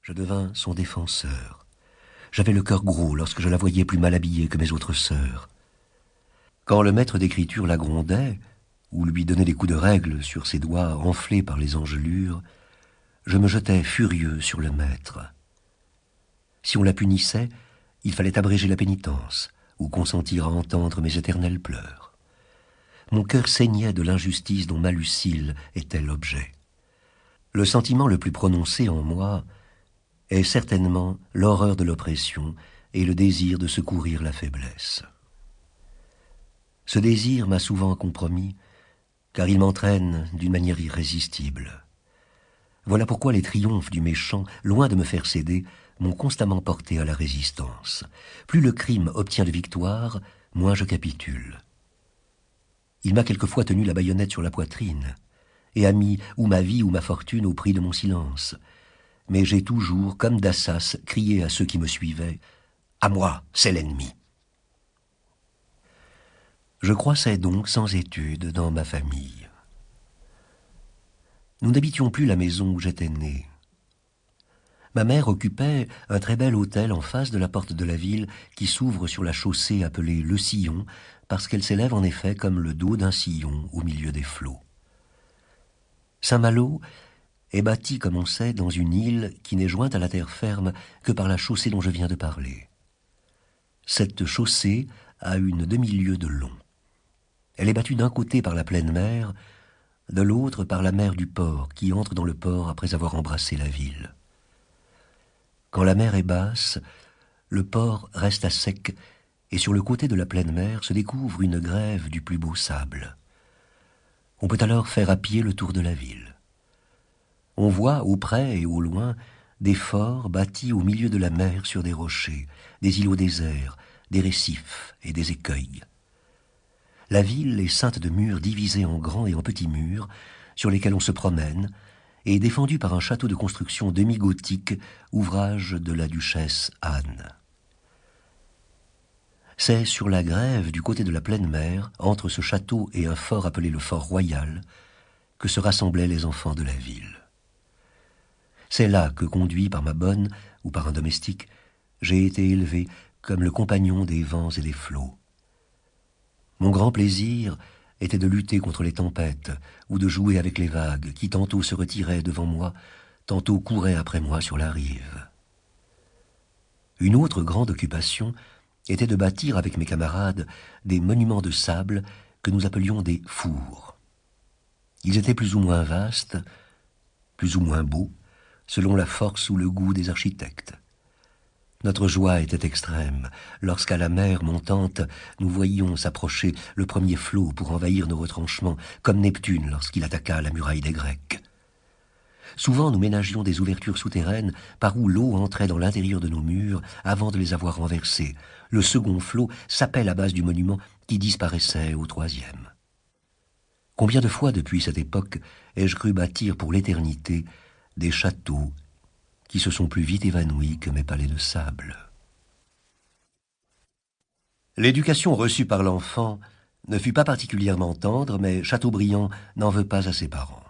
Je devins son défenseur. J'avais le cœur gros lorsque je la voyais plus mal habillée que mes autres sœurs. Quand le maître d'écriture la grondait, ou lui donnait des coups de règle sur ses doigts enflés par les engelures, je me jetais furieux sur le maître. Si on la punissait, il fallait abréger la pénitence, ou consentir à entendre mes éternels pleurs. Mon cœur saignait de l'injustice dont ma Lucille était l'objet. Le sentiment le plus prononcé en moi est certainement l'horreur de l'oppression et le désir de secourir la faiblesse. Ce désir m'a souvent compromis, car il m'entraîne d'une manière irrésistible. Voilà pourquoi les triomphes du méchant, loin de me faire céder, m'ont constamment porté à la résistance. Plus le crime obtient de victoire, moins je capitule. Il m'a quelquefois tenu la baïonnette sur la poitrine, et a mis ou ma vie ou ma fortune au prix de mon silence. Mais j'ai toujours, comme d'Assas, crié à ceux qui me suivaient, « À moi, c'est l'ennemi !» Je croissais donc sans étude dans ma famille. Nous n'habitions plus la maison où j'étais né. Ma mère occupait un très bel hôtel en face de la porte de la ville qui s'ouvre sur la chaussée appelée Le Sillon, parce qu'elle s'élève en effet comme le dos d'un sillon au milieu des flots. Saint-Malo est bâti, comme on sait, dans une île qui n'est jointe à la terre ferme que par la chaussée dont je viens de parler. Cette chaussée a une demi-lieue de long. Elle est battue d'un côté par la pleine mer, de l'autre par la mer du port qui entre dans le port après avoir embrassé la ville. Quand la mer est basse, le port reste à sec et sur le côté de la pleine mer se découvre une grève du plus beau sable. On peut alors faire à pied le tour de la ville. On voit au près et au loin des forts bâtis au milieu de la mer sur des rochers, des îlots déserts, des récifs et des écueils. La ville est ceinte de murs divisés en grands et en petits murs, sur lesquels on se promène, et défendue par un château de construction demi-gothique, ouvrage de la duchesse Anne. C'est sur la grève du côté de la pleine mer, entre ce château et un fort appelé le Fort Royal, que se rassemblaient les enfants de la ville. C'est là que, conduit par ma bonne ou par un domestique, j'ai été élevé comme le compagnon des vents et des flots. Mon grand plaisir était de lutter contre les tempêtes ou de jouer avec les vagues qui tantôt se retiraient devant moi, tantôt couraient après moi sur la rive. Une autre grande occupation était de bâtir avec mes camarades des monuments de sable que nous appelions des fours. Ils étaient plus ou moins vastes, plus ou moins beaux, selon la force ou le goût des architectes. Notre joie était extrême, lorsqu'à la mer montante, nous voyions s'approcher le premier flot pour envahir nos retranchements, comme Neptune lorsqu'il attaqua la muraille des Grecs. Souvent, nous ménagions des ouvertures souterraines par où l'eau entrait dans l'intérieur de nos murs avant de les avoir renversés. Le second flot sapait la base du monument qui disparaissait au troisième. Combien de fois depuis cette époque ai-je cru bâtir pour l'éternité des châteaux qui se sont plus vite évanouis que mes palais de sable. L'éducation reçue par l'enfant ne fut pas particulièrement tendre, mais Chateaubriand n'en veut pas à ses parents.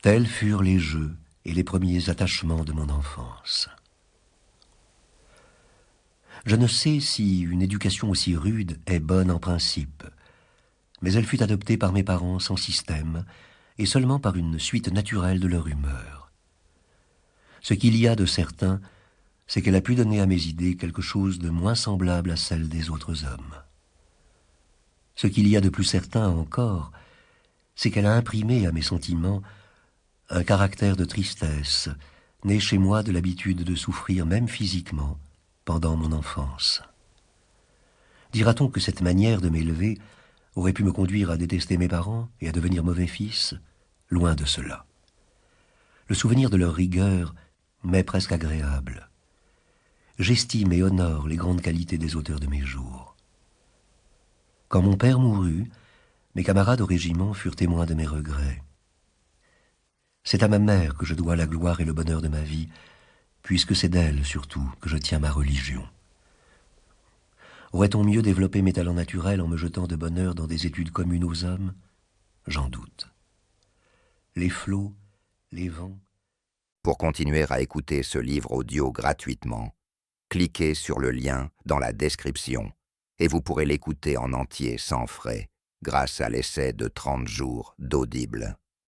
Tels furent les jeux et les premiers attachements de mon enfance. Je ne sais si une éducation aussi rude est bonne en principe, mais elle fut adoptée par mes parents sans système et seulement par une suite naturelle de leur humeur. Ce qu'il y a de certain, c'est qu'elle a pu donner à mes idées quelque chose de moins semblable à celle des autres hommes. Ce qu'il y a de plus certain encore, c'est qu'elle a imprimé à mes sentiments un caractère de tristesse, né chez moi de l'habitude de souffrir même physiquement pendant mon enfance. Dira-t-on que cette manière de m'élever aurait pu me conduire à détester mes parents et à devenir mauvais fils? Loin de cela. Le souvenir de leur rigueur m'est presque agréable. J'estime et honore les grandes qualités des auteurs de mes jours. Quand mon père mourut, mes camarades au régiment furent témoins de mes regrets. C'est à ma mère que je dois la gloire et le bonheur de ma vie, puisque c'est d'elle, surtout, que je tiens ma religion. Aurait-on mieux développé mes talents naturels en me jetant de bonne heure dans des études communes aux hommes? J'en doute. Les flots, les vents, Pour continuer à écouter ce livre audio gratuitement, cliquez sur le lien dans la description et vous pourrez l'écouter en entier sans frais grâce à l'essai de 30 jours d'Audible.